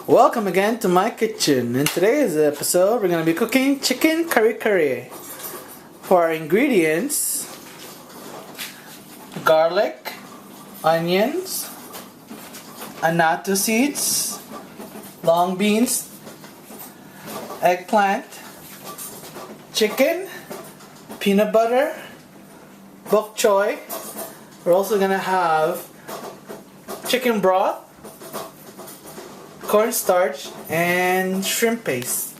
Welcome again to my kitchen. In today's episode, we're going to be cooking chicken kare kare. For our ingredients, garlic, onions, annatto seeds, long beans, eggplant, chicken, peanut butter, bok choy. We're also going to have chicken broth, cornstarch, and shrimp paste.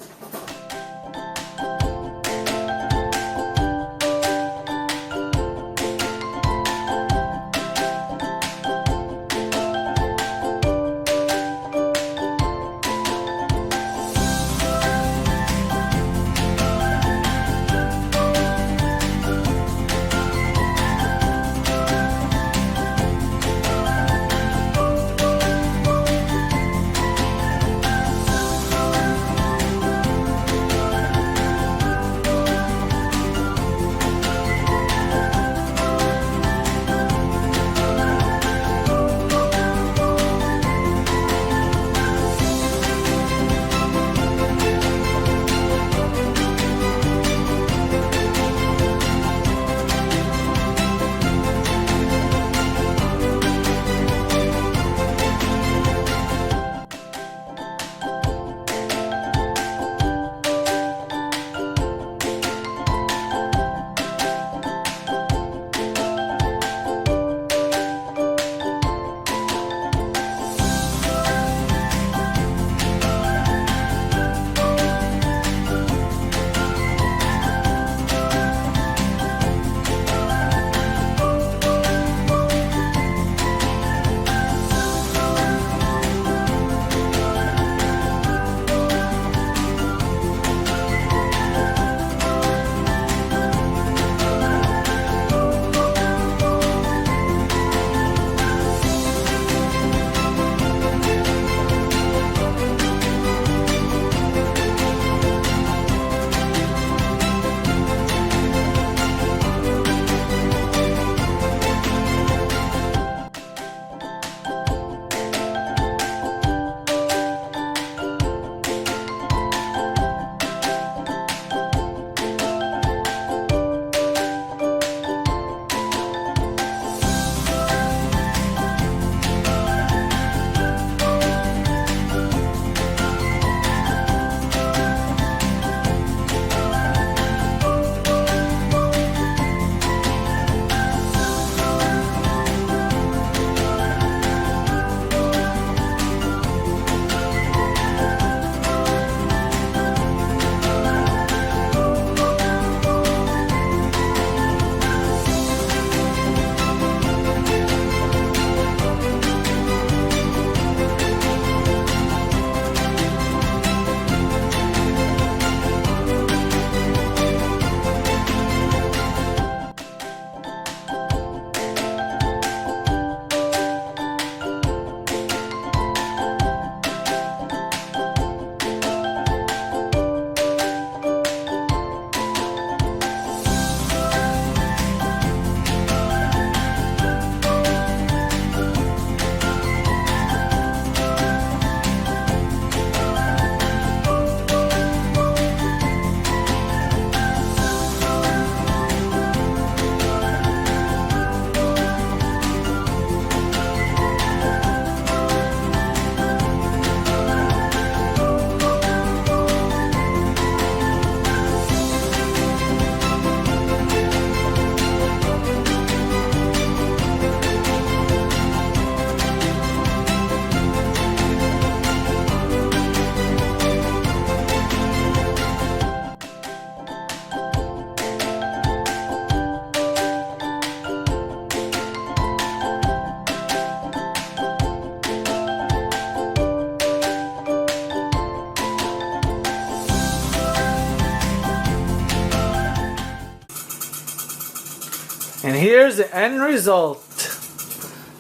And here's the end result.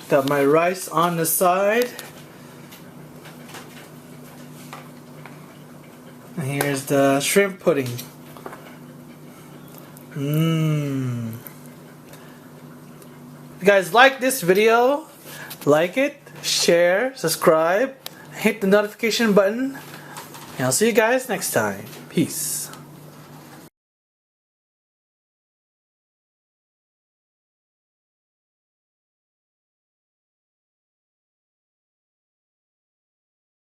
Got my rice on the side. And here's the shrimp pudding. If you guys like this video, like it, share, subscribe, hit the notification button, and I'll see you guys next time. Peace.